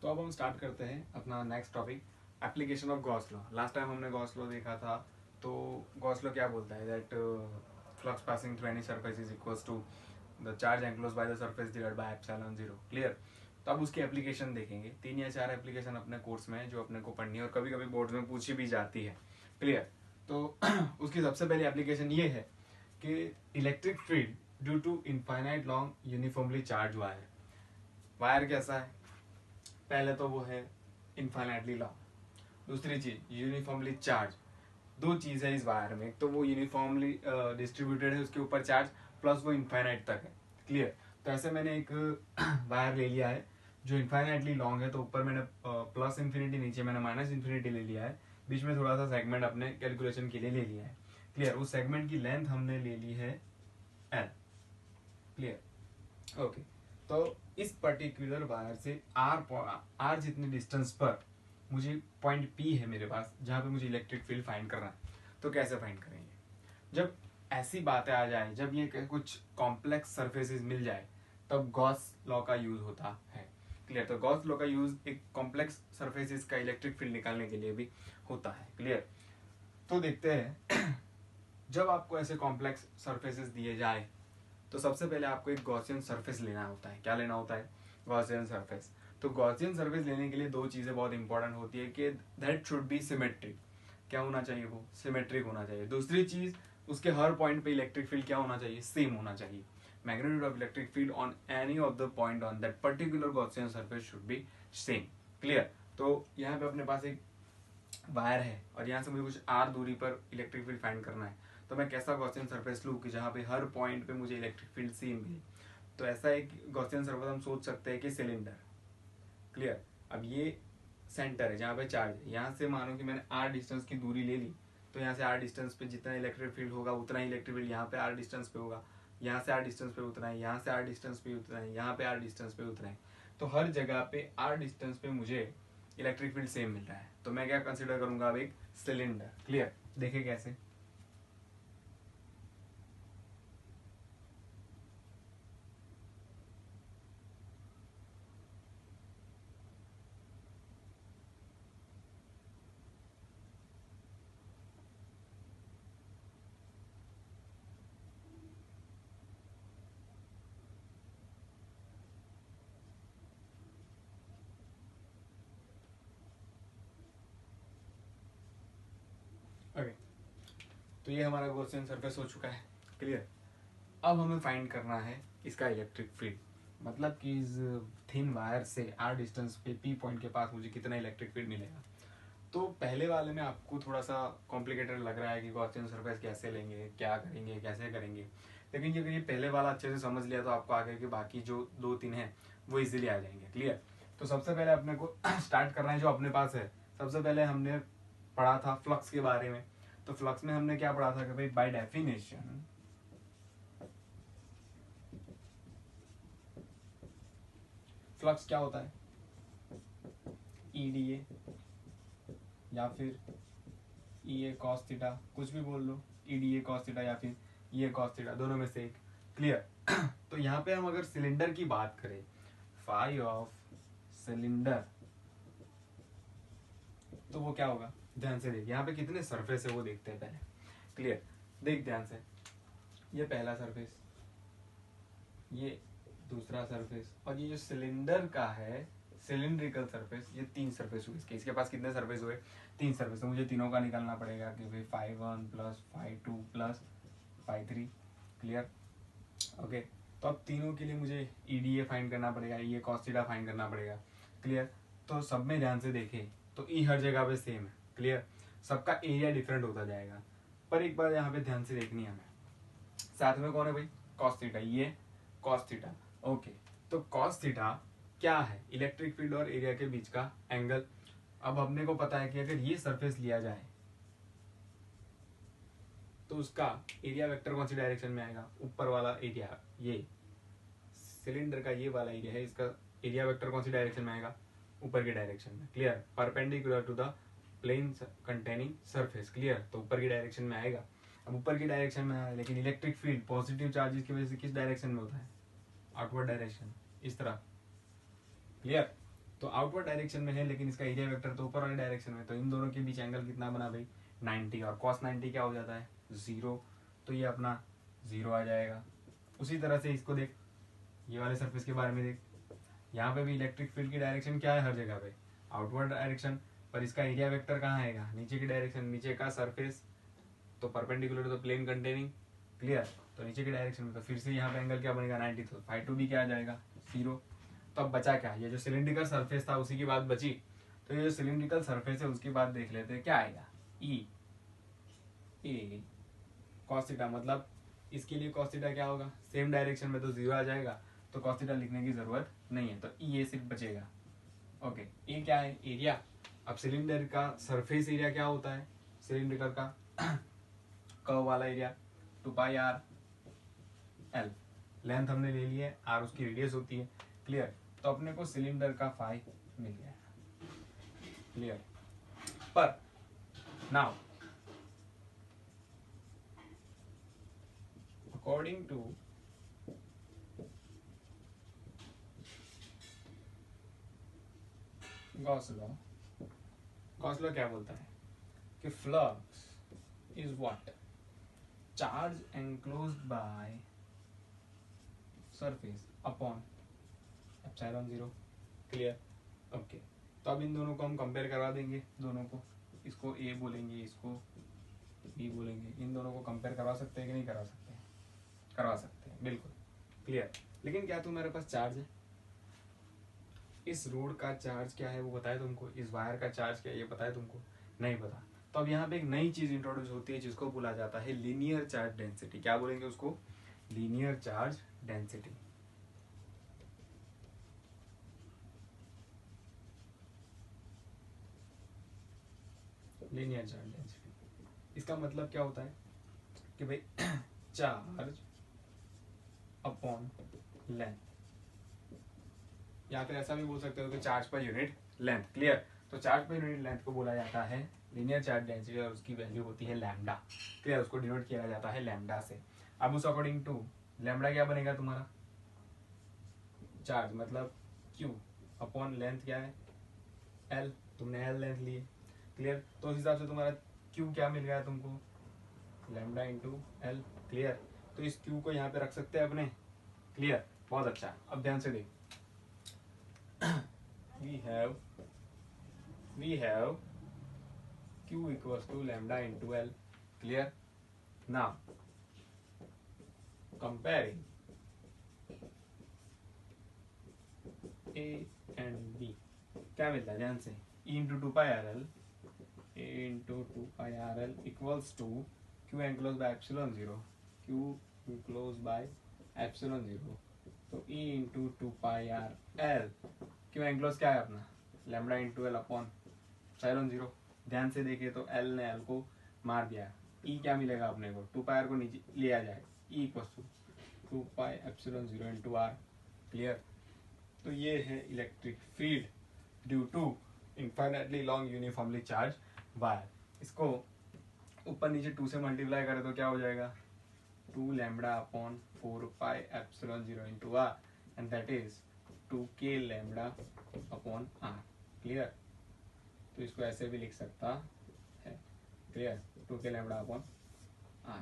तो अब हम स्टार्ट करते हैं अपना next topic, application of Gauss law. Last time हमने गॉस लॉ देखा था। तो गॉस लॉ क्या बोलता है that flux passing through any surface is equals to the charge enclose by the surface divide by epsilon zero. Clear. तो अब उसकी एप्लीकेशन देखेंगे। 3 या 4 एप्लीकेशन अपने कोर्स में है जो अपने को पढ़नी है और कभी कभी बोर्ड में पूछी भी जाती है। क्लियर। तो उसकी सबसे पहली एप्लीकेशन ये है कि electric field due to infinite long uniformly charge wire. Wire कैसा है? पहले तो वो है इनफाइनाइटली लॉन्ग। दूसरी चीज यूनिफॉर्मली चार्ज। दो चीज है इस वायर में, एक तो वो यूनिफॉर्मली डिस्ट्रीब्यूटेड है उसके ऊपर चार्ज, प्लस वो इनफाइनाइट तक है। क्लियर। तो ऐसे मैंने एक वायर ले लिया है जो इनफाइनाइटली लॉन्ग है, तो ऊपर मैंने प्लस इन्फिनिटी, नीचे मैंने माइनस इन्फिनिटी ले लिया है, बीच में थोड़ा सा सेगमेंट अपने कैलकुलेशन के लिए ले लिया है। क्लियर। उस सेगमेंट की लेंथ हमने ले ली है एल। क्लियर। ओके। तो इस पर्टिकुलर वायर से आर जितने डिस्टेंस पर मुझे पॉइंट पी है मेरे पास, जहां पे मुझे इलेक्ट्रिक फील्ड फाइंड करना है। तो कैसे फाइंड करेंगे? जब ऐसी बातें आ जाए, जब ये कुछ कॉम्प्लेक्स सरफेसेस मिल जाए, तब गॉस लॉ का यूज होता है। क्लियर। तो गॉस लॉ का यूज एक कॉम्प्लेक्स सरफेसेस का इलेक्ट्रिक फील्ड निकालने के लिए भी होता है। क्लियर। तो देखते हैं जब आपको ऐसे कॉम्प्लेक्स सरफेसेस दिए जाए तो सबसे पहले आपको एक गॉसियन सरफेस लेना होता है। क्या लेना होता है? Gaussian surface. तो गॉसियन सरफेस लेने के लिए दो चीजें बहुत इंपॉर्टेंट होती है कि दैट शुड बी सिमेट्रिक। क्या होना चाहिए? वो सिमेट्रिक होना चाहिए। दूसरी चीज, उसके हर पॉइंट पे इलेक्ट्रिक फील्ड क्या होना चाहिए? सेम होना चाहिए। Magnitude of electric field on any of the point on that particular Gaussian surface should be same. Clear. तो यहाँ पे अपने पास एक वायर है और यहाँ से मुझे कुछ आर दूरी पर इलेक्ट्रिक फील्ड फाइंड करना है। तो मैं कैसा गॉसियन सरफेस लूँ कि जहाँ पे हर पॉइंट पे मुझे इलेक्ट्रिक फील्ड सेम मिले? तो ऐसा एक गॉसियन सरफेस हम सोच सकते हैं कि सिलेंडर। क्लियर। अब ये सेंटर है जहाँ पे चार्ज है। यहाँ से मानो कि मैंने आर डिस्टेंस की दूरी ले ली, तो यहाँ से आर डिस्टेंस पे जितना इलेक्ट्रिक फील्ड होगा उतना ही इलेक्ट्रिक फील्ड यहाँ पे आर डिस्टेंस पे होगा। यहाँ से आर डिस्टेंस पे उतना है, यहाँ से आर डिस्टेंस पे उतना है, यहाँ पे आर डिस्टेंस पे उतना है। तो हर जगह पे आर डिस्टेंस पे मुझे इलेक्ट्रिक फील्ड सेम मिल रहा है। तो मैं क्या कंसिडर करूंगा? अब एक सिलेंडर। क्लियर। देखे कैसे? ओके। तो ये हमारा गॉसियन सरफेस हो चुका है। क्लियर। अब हमें फाइंड करना है इसका इलेक्ट्रिक फील्ड, मतलब कि इस थिन वायर से आर डिस्टेंस पे पी पॉइंट के पास मुझे कितना इलेक्ट्रिक फील्ड मिलेगा। तो पहले वाले में आपको थोड़ा सा कॉम्प्लिकेटेड लग रहा है कि गॉसियन सरफेस कैसे लेंगे, क्या करेंगे, कैसे करेंगे। लेकिन जब ये पहले वाला अच्छे से समझ लिया तो आपको आगे के बाकी जो 2-3 हैं वो इजीली आ जाएंगे। क्लियर। तो सबसे पहले अपने को स्टार्ट करना है जो अपने पास है। सबसे पहले हमने पढ़ा था फ्लक्स के बारे में। तो फ्लक्स में हमने क्या पढ़ा था कि भाई बाय डेफिनेशन फ्लक्स क्या होता है? ईडीए या फिर ई ए कॉस थीटा, कुछ भी बोल लो, ईडीए कॉस थीटा या फिर ई ए कॉस थीटा, दोनों में से एक। क्लियर। तो यहाँ पे हम अगर सिलेंडर की बात करें, फाई ऑफ सिलेंडर, तो वो क्या होगा? ध्यान से देख, यहाँ पे कितने सरफेस है वो देखते हैं पहले। क्लियर। देख ध्यान से, ये पहला सरफेस, ये दूसरा सरफेस, और ये जो सिलेंडर का है सिलिंड्रिकल सरफेस, ये 3 सरफेस हुए इसके पास कितने सरफेस हुए? 3 सरफेस। तो मुझे तीनों का निकालना पड़ेगा कि भाई five one plus five two plus five three. Clear. Okay. तो अब तीनों के लिए मुझे ईडीए फाइंड करना पड़ेगा, ई ए कॉस थीटा फाइंड करना पड़ेगा। क्लियर। तो सब में ध्यान से देखें तो ई हर जगह पे सेम है। क्लियर। सबका एरिया डिफरेंट होता जाएगा, पर एक बार यहाँ पे ध्यान से देखनी है हमें, साथ में कौन है भाई? Cos theta. ये कॉस थीटा। ओके। तो कॉस थीटा क्या है? इलेक्ट्रिक फील्ड और एरिया के बीच का एंगल। अब हमने को पता है कि अगर ये सरफेस लिया जाए तो उसका एरिया वेक्टर कौन सी डायरेक्शन में आएगा? ऊपर वाला एरिया, ये सिलेंडर का ये वाला एरिया है, इसका एरिया वेक्टर कौन सी डायरेक्शन में आएगा? ऊपर की डायरेक्शन में। Clear. Perpendicular to the plane containing surface. Clear. तो ऊपर की डायरेक्शन में आएगा। अब ऊपर की डायरेक्शन में आया, लेकिन इलेक्ट्रिक फील्ड पॉजिटिव चार्जेस की वजह से किस डायरेक्शन में होता है? आउटवर्ड डायरेक्शन, इस तरह। क्लियर। तो आउटवर्ड डायरेक्शन में है, लेकिन इसका एरिया वेक्टर तो ऊपर वाले डायरेक्शन में, तो इन दोनों के बीच एंगल कितना बना भाई 90, और cos 90 क्या हो जाता है 0, तो ये अपना 0 आ जाएगा। उसी तरह से इसको देख, ये वाले सरफेस के बारे में देख, यहाँ पे भी इलेक्ट्रिक फील्ड की डायरेक्शन क्या है हर जगह पे आउटवर्ड डायरेक्शन, पर इसका एरिया वेक्टर कहाँ आएगा नीचे की डायरेक्शन, नीचे का सरफेस तो परपेंडिकुलर तो प्लेन कंटेनिंग, क्लियर, तो नीचे की डायरेक्शन में, तो फिर से यहाँ पे एंगल क्या बनेगा 90, तो फाई टू भी क्या आ जाएगा 0। तो अब बचा क्या, ये जो सिलिंड्रिकल सरफेस था उसी की बात बची, तो ये जो सिलिंड्रिकल सरफेस है उसकी बात देख लेते हैं, क्या आएगा ई ए कॉस थीटा, मतलब इसके लिए कॉस थीटा क्या होगा, सेम डायरेक्शन में तो 0 आ जाएगा, तो कॉस थीटा लिखने की जरूरत नहीं है, तो ई ए सिर्फ बचेगा। ओके, ये क्या है एरिया। अब सिलेंडर का सरफेस एरिया क्या होता है, सिलेंडर का कर्व वाला एरिया 2πr l, लेंथ हमने ले ली है, r उसकी रेडियस होती है, क्लियर, तो अपने को सिलेंडर का फाई मिल गया, क्लियर। पर now according to Gauss law, Gauss law क्या बोलता है कि flux is what, charge enclosed by surface upon epsilon 0, clear. Okay, तो अब इन दोनों को हम कंपेयर करवा देंगे, दोनों को, इसको ए बोलेंगे, इसको बी बोलेंगे, इन दोनों को कंपेयर करवा सकते हैं कि नहीं करवा सकते हैं, करवा सकते हैं बिल्कुल, क्लियर। लेकिन क्या तुम्हारे पास चार्ज है, इस रोड का चार्ज क्या है वो बताया तुमको, इस वायर का चार्ज क्या है ये बताया तुमको, नहीं पता। तो अब यहाँ पे एक नई चीज इंट्रोड्यूस होती है जिसको बोला जाता है लीनियर चार्ज डेंसिटी, क्या बोलेंगे उसको, linear charge density. Linear charge density, इसका मतलब क्या होता है कि भाई चार्ज अपॉन लेंथ, या फिर ऐसा भी बोल सकते हो कि charge per unit length, clear. तो चार्ज पर यूनिट लेंथ को बोला जाता है लीनियर चार्ज डेंसिटी, और उसकी वैल्यू होती है लैम्डा, क्लियर, उसको डिनोट किया जाता है लैम्डा से। अब उस अकॉर्डिंग टू लैम्डा क्या बनेगा तुम्हारा, चार्ज मतलब क्यू अपॉन लेंथ क्या है एल, तुमने एल लेंथ ली है, क्लियर, तो उस हिसाब से तुम्हारा क्यू क्या मिल गया तुमको, लैम्डा इंटू एल, क्लियर। तो इस क्यू को यहाँ पे रख सकते हैं अपने, क्लियर, बहुत अच्छा। अब ध्यान से देख, we have q equals to lambda into l, clear। now comparing a and b, क्या मिलता है ध्यान से, e into 2πrl, a into 2πrl equals to q enclosed by epsilon 0, q enclosed by epsilon 0, तो e into 2πrl, q enclosed क्या है अपना lambda into L upon epsilon 0, ध्यान से देखे तो एल ने एल को मार दिया, ई क्या मिलेगा अपने को 2πr को नीचे लिया जाए, E equals to 2π epsilon 0 into R, clear. तो ये है electric field due to infinitely long uniformly charge wire. इसको ऊपर नीचे 2 से मल्टीप्लाई करें तो क्या हो जाएगा 2 lambda upon 4π epsilon 0 into R, and that is 2k lambda upon R, clear. तो इसको ऐसे भी लिख सकता है, clear, 2k lambda upon are.